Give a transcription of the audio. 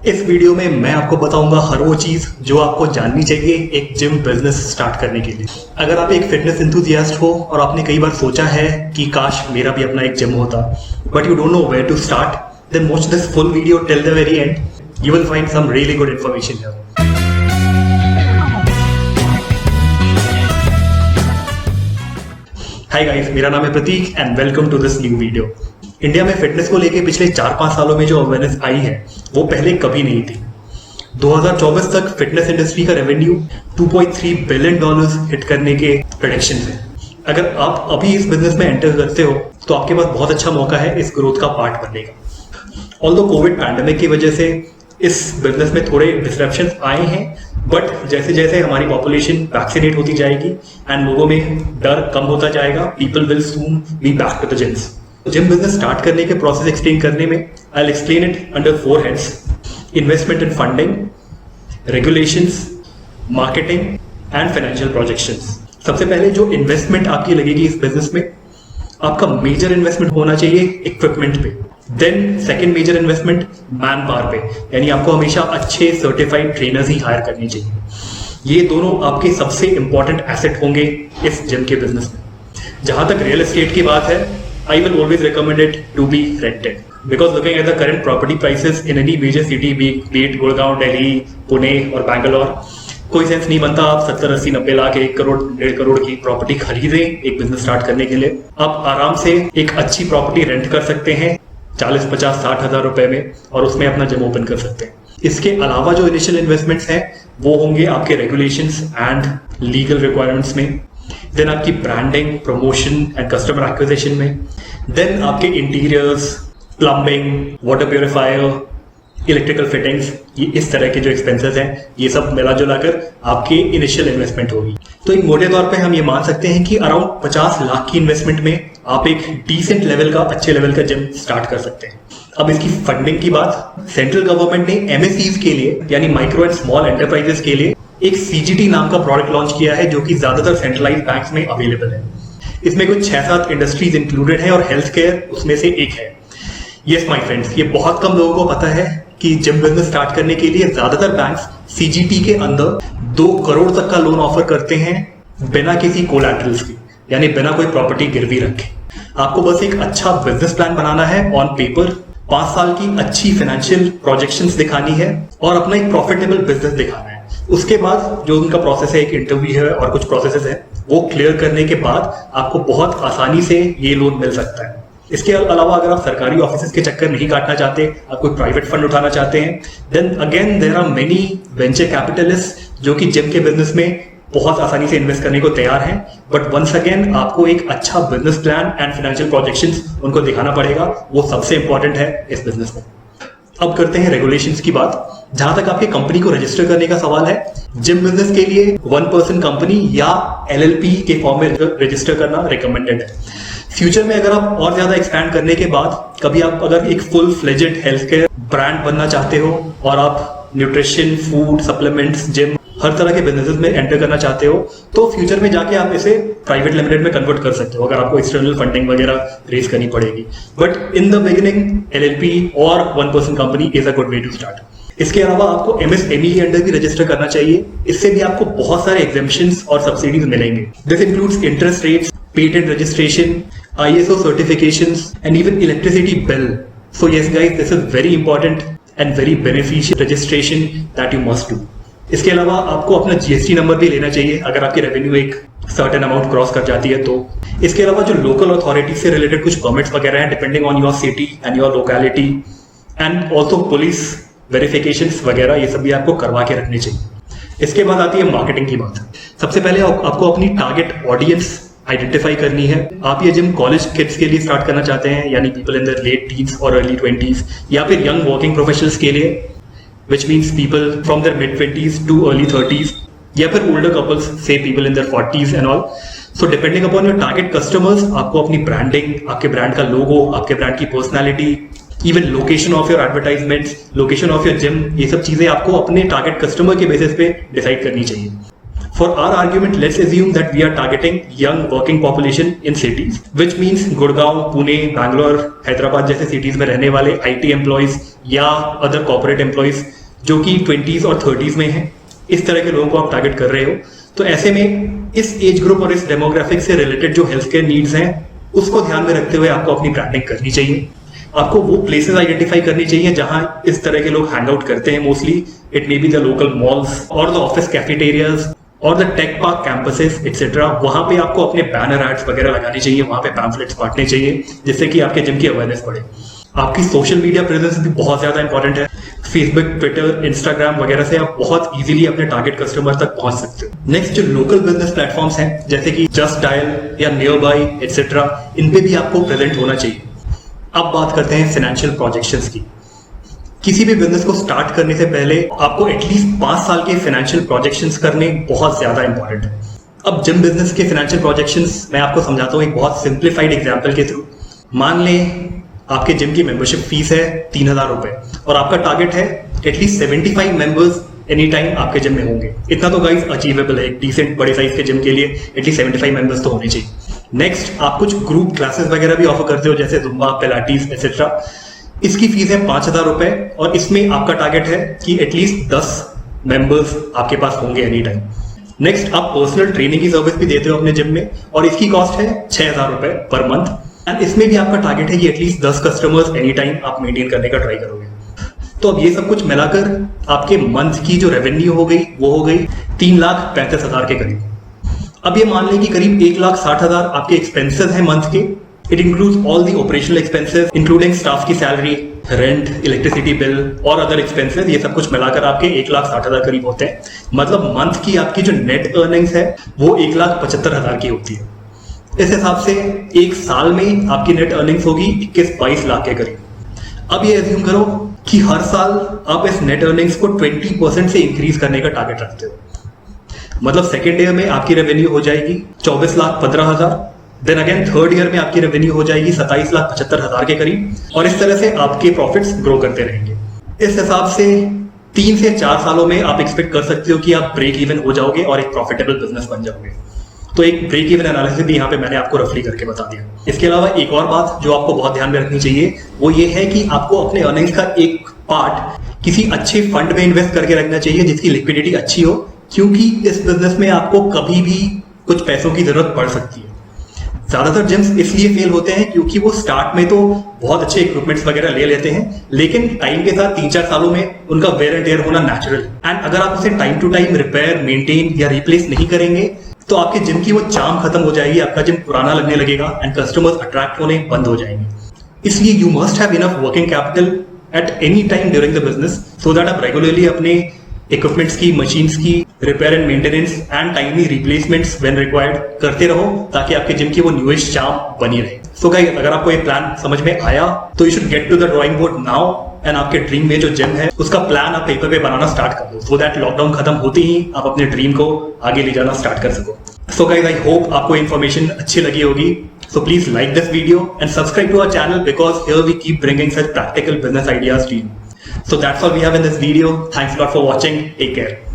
इस वीडियो में मैं आपको बताऊंगा हर वो चीज जो आपको जाननी चाहिए एक जिम बिजनेस स्टार्ट करने के लिए। अगर आप एक फिटनेस एंथुसियास्ट हो और आपने कई बार सोचा है कि काश मेरा भी अपना एक जिम होता, but you don't know where to start, then watch this full video till the very end. You will find some really good information here. Hi guys, मेरा नाम है Prateek and welcome to this new video. India में fitness को लेके पिछले 4-5 सालों में जो अवेयरनेस आई है वो पहले कभी नहीं थी. 2024 तक फिटनेस इंडस्ट्री का रेवेन्यू $2.3 बिलियन हिट करने के प्रेडिक्शन है. अगर आप अभी इस बिजनेस में एंटर करते हो तो आपके पास बहुत अच्छा मौका है इस ग्रोथ का पार्ट बनने का. ऑल्दो कोविड पैंडेमिक की वजह से इस बिजनेस में थोड़े डिसरप्शन आए हैं, बट जैसे जैसे हमारी पॉपुलेशन वैक्सीनेट होती जाएगी एंड लोगों में डर कम होता जाएगा, people will soon be back to the gyms. Gym business start करने के प्रोसेस एक्सप्लेन करने में I will explain it under 4 heads: investment in funding, regulations, marketing and financial projections. सबसे पहले जो इन्वेस्टमेंट आपकी लगेगी इस बिजनेस में, आपका मेजर इन्वेस्टमेंट होना चाहिए इक्विपमेंट पे. Then second major investment man power पे, यानी आपको हमेशा अच्छे सर्टिफाइड ट्रेनर्स ही हायर करने चाहिए. ये दोनों आपके सबसे इंपॉर्टेंट एसेट होंगे इस जिम के बिजनेस में. जहां तक रियल एस्टेट की बात है, I will always recommend it to be rented, because looking at the current property prices in any major city, be it Gurgaon, Delhi, Pune और बैंगलोर, कोई सेंस नहीं बनता आप 70, 80, 90 लाख, 1 करोड़, 1.5 करोड़ की प्रॉपर्टी खरीदें एक बिजनेस स्टार्ट करने के लिए. आप आराम से एक अच्छी प्रॉपर्टी रेंट कर सकते हैं 40, 50, 60 हजार रुपए में और उसमें अपना जिम ओपन कर सकते हैं. इसके अलावा जो इनिशियल इन्वेस्टमेंट्स हैं वो होंगे आपके रेगुलेशंस एंड लीगल रिक्वायरमेंट्स में, देन आपकी branding, promotion and customer acquisition में, देन आपके interiors, plumbing, water purifier, electrical fittings, ये इस तरह के जो एक्सपेंसेस हैं ये सब मिला जुला कर आपके इनिशियल इन्वेस्टमेंट होगी. तो एक मोटे तौर पे हम ये मान सकते हैं कि अराउंड 50 लाख की इन्वेस्टमेंट में आप एक डिसेंट लेवल का, अच्छे लेवल का जिम स्टार्ट कर सकते हैं. अब इसकी फंडिंग की बात, सेंट्रल गवर्नमेंट ने एमएसईज के लिए यानी माइक्रो एंड स्मॉल एंटरप्राइजेस के लिए एक सीजीटी नाम का प्रोडक्ट लॉन्च किया है जो कि ज्यादातर सेंट्रलाइज बैंक्स में अवेलेबल है. इसमें कुछ 6-7 इंडस्ट्रीज इंक्लूडेड है और हेल्थ केयर उसमें से एक है. यस माय फ्रेंड्स, ये बहुत कम लोगों को पता है कि जिम बिजनेस स्टार्ट करने के लिए ज्यादातर बैंक्स सीजीटी के अंदर 2 करोड़ तक का लोन ऑफर करते हैं बिना किसी कोलैटरल्स के, यानी बिना कोई प्रॉपर्टी गिरवी रखे. आपको बस एक अच्छा बिजनेस प्लान बनाना है ऑन पेपर, 5 साल की अच्छी फाइनेंशियल प्रोजेक्शंस दिखानी है और अपना एक प्रॉफिटेबल बिजनेस दिखाना है. उसके बाद जो उनका प्रोसेस है, एक इंटरव्यू है और कुछ प्रोसेसेस है, वो क्लियर करने के बाद आपको बहुत आसानी से ये लोन मिल सकता है. इसके अलावा अगर आप सरकारी ऑफिस के चक्कर नहीं काटना चाहते, आप कोई प्राइवेट फंड उठाना चाहते हैं, then again there are many venture capitalist जो कि जिम के बिजनेस में बहुत आसानी से इन्वेस्ट करने को तैयार हैं. बट वंस अगेन आपको एक अच्छा business plan and financial projections उनको दिखाना पड़ेगा, वो सबसे इंपॉर्टेंट है इस बिजनेस में. अब करते हैं रेगुलेशंस की बात. जहां तक आपकी कंपनी को रजिस्टर करने का सवाल है, जिम बिजनेस के लिए 1 पर्सन कंपनी या एलएलपी के फॉर्म में रजिस्टर करना रिकमेंडेड है. फ्यूचर में अगर आप और ज्यादा एक्सपैंड करने के बाद कभी आप अगर एक full fledged health care brand बनना चाहते हो और आप न्यूट्रिशन, फूड, सप्लीमेंट्स, जिम, हर तरह के बिजनेसेस में एंटर करना चाहते हो, तो फ्यूचर में जाके आप इसे प्राइवेट लिमिटेड में कन्वर्ट कर सकते हो अगर आपको एक्सटर्नल फंडिंग वगैरह रेज करनी पड़ेगी. But in the beginning LLP और 1 person company is a good way to start. इसके अलावा आपको एमएसएमई के अंडर भी रजिस्टर करना चाहिए. इससे भी आपको बहुत सारे एग्जेम्पशंस और सब्सिडीज मिलेंगे. This includes interest rates, patent registration, ISO certifications and even electricity bill. So yes guys, this is very important and very beneficial registration that you must do. इसके अलावा आपको अपना GST नंबर भी लेना चाहिए अगर आपकी रेवेन्यू एक सर्टेन अमाउंट क्रॉस कर जाती है तो. इसके अलावा जो लोकल अथॉरिटी से रिलेटेड कुछ परमिट्स वगैरह हैं depending on your city and your locality, and also police verifications वगैरह, ये सब भी आपको करवा के रखने चाहिए. इसके बाद आती है मार्केटिंग की बात. सबसे पहले आपको अपनी टारगेट ऑडियंस आइडेंटिफाई करनी है. आप ये जिम कॉलेज किड्स के लिए स्टार्ट करना चाहते हैं, यानी people in their late teens और अर्ली 20s, या फिर यंग वर्किंग प्रोफेशनल्स के लिए, which means people from their mid 20s to early 30s, या फिर older couples, say people in their 40s and all. So depending upon your target customers, आपको अपनी branding, आपके brand का लोगो, आपके ब्रांड की personality, even location of your advertisements, location of your gym, ये सब चीजें आपको अपने टारगेट कस्टमर के बेसिस पे डिसाइड करनी चाहिए. For our argument, let's assume that we are targeting young working population in cities, which means Gurgaon, Pune, Bangalore, Hyderabad जैसे cities में रहने वाले IT employees या other corporate employees जो कि 20s और 30s में हैं, इस तरह के लोगों को आप टारगेट कर रहे हो। तो ऐसे में इस एज ग्रुप और इस डेमोग्राफिक से रिलेटेड जो हेल्थ केयर नीड्स हैं उसको ध्यान में रखते हुए आपको अपनी ब्रांडिंग करनी चाहिए। आपको वो प्लेसेस आइडेंटिफाई करनी चाहिए जहां इस तरह के लोग हैंग आउट करते हैं mostly. It may be the local malls और द ऑफिस कैफेटेरियाज और the tech park campuses etcetera. वहां पे आपको अपने बैनर एड्स वगैरह लगानी चाहिए, वहां पे पैम्फलेट्स बांटने चाहिए जिससे कि आपके जिम की अवेयरनेस बढ़े। आपकी सोशल मीडिया प्रेजेंस भी बहुत ज्यादा इंपॉर्टेंट है। फेसबुक, ट्विटर, इंस्टाग्राम वगैरह से आप बहुत इजीली अपने टारगेट कस्टमर तक पहुंच सकते हो। नेक्स्ट जो लोकल बिजनेस प्लेटफॉर्म्स हैं जैसे कि जस्ट डायल या नियर बाई एक्सेट्रा, इन पे भी आपको प्रेजेंट होना चाहिए। अब बात करते हैं फाइनेंशियल प्रोजेक्शंस की। किसी भी बिजनेस को स्टार्ट करने से पहले आपको एटलीस्ट 5 साल के फाइनेंशियल प्रोजेक्शंस करने बहुत ज्यादा इंपॉर्टेंट है। अब जिम बिजनेस के फाइनेंशियल प्रोजेक्शंस मैं आपको समझाता हूँ एक बहुत सिंप्लीफाइड एग्जांपल के थ्रू। मान लें आपके जिम की मेंबरशिप फीस है 3000 रुपए और आपका टारगेट है एटलीस्ट 75 मेंबर्स एनी टाइम आपके जिम में होंगे। इतना तो गाइस अचीवेबल है, एक डिसेंट बड़े साइज के जिम के लिए एटलीस्ट 75 मेंबर्स तो होने चाहिए। नेक्स्ट आप कुछ ग्रुप क्लासेस वगैरह भी ऑफर करते हो जैसे जुम्बा, पिलाटीज एक्सेट्रा। इसकी फीस है 5000 रुपए और इसमें आपका टारगेट है कि एटलीस्ट 10 मेंबर्स आपके पास होंगे एनी टाइम। नेक्स्ट आप पर्सनल ट्रेनिंग की सर्विस भी देते हो अपने जिम में और इसकी कॉस्ट है 6000 रुपए पर मंथ एंड इसमें भी आपका टारगेट है कि एटलीस्ट 10 कस्टमर्स एनी टाइम आप मेंटेन करने का ट्राई करोगे। तो अब ये सब कुछ मिलाकर आपके मंथ की जो रेवेन्यू हो गई वो हो गई 3,35,000 के करीब। अब ये मान लें कि करीब 1,60,000 आपके एक्सपेंसेस हैं मंथ के। It includes all the operational expenses including staff की सैलरी, रेंट, इलेक्ट्रिसिटी बिल और अदर एक्सपेंसेस। ये सब कुछ मिलाकर आपके 1,60,000 करीब होते हैं। मतलब मंथ की आपकी जो नेट अर्निंग्स है वो 1,75,000 की होती है। इस हिसाब से एक साल में आपकी नेट अर्निंग्स होगी 21-22 लाख के करीब। अब ये एज्यूम करो कि हर साल आप इस नेट अर्निंग्स को 20% से इंक्रीज करने का टारगेट रखते हो। मतलब सेकेंड ईयर में आपकी रेवेन्यू हो जाएगी 24,15,000, देन अगेन थर्ड ईयर में आपकी रेवेन्यू हो जाएगी 27,75,000 के करीब और इस तरह से आपके प्रॉफिट्स ग्रो करते रहेंगे। इस हिसाब से 3 से 4 सालों में आप एक्सपेक्ट कर सकते हो कि आप ब्रेक इवन हो जाओगे और एक प्रॉफिटेबल बिजनेस बन जाओगे। तो एक ब्रेक इवन एनालिसिस भी यहाँ पे मैंने आपको रफली करके बता दिया। इसके अलावा एक और बात जो आपको बहुत ध्यान में रखनी चाहिए वो ये है कि आपको अपने अर्निंग्स का एक पार्ट किसी अच्छे फंड में इन्वेस्ट करके रखना चाहिए जिसकी लिक्विडिटी अच्छी हो, क्योंकि इस बिजनेस में आपको कभी भी कुछ पैसों की जरूरत पड़ सकती है। ज्यादातर जिम्स इसलिए फेल होते हैं क्योंकि वो स्टार्ट में तो बहुत अच्छे इक्विपमेंट्स वगैरह ले लेते हैं लेकिन टाइम के साथ 3-4 सालों में उनका वेयर एंड टेयर होना नेचुरल एंड अगर आप उसे time to time repair, maintain या रिप्लेस नहीं करेंगे तो आपके जिम की वो चार्म खत्म हो जाएगी, आपका जिम पुराना लगने लगेगा एंड कस्टमर्स अट्रैक्ट होने बंद हो जाएंगे। इसलिए you must have enough working capital at any time during the business so that आप रेगुलरली अपने इक्विपमेंट्स की, मशीन्स की repair and maintenance and timely replacements when required करते रहो ताकि आपके जिम की वो न्यूएस्ट चार्म बनी रहे। सो गाइस, अगर आपको ये प्लान समझ में आया तो you should get to the drawing board now and आपके ड्रीम में जो जिम है उसका प्लान आप पेपर पे बनाना स्टार्ट कर दो सो दैट लॉकडाउन खत्म होते ही आप अपने ड्रीम को आगे ले जाना स्टार्ट कर सको। सो गाइस, आई होप आपको इन्फॉर्मेशन अच्छी लगी होगी। So please like this video and subscribe to our channel because here we keep bringing such practical business ideas to you. So that's all we have in this video. Thanks a lot for watching. Take care.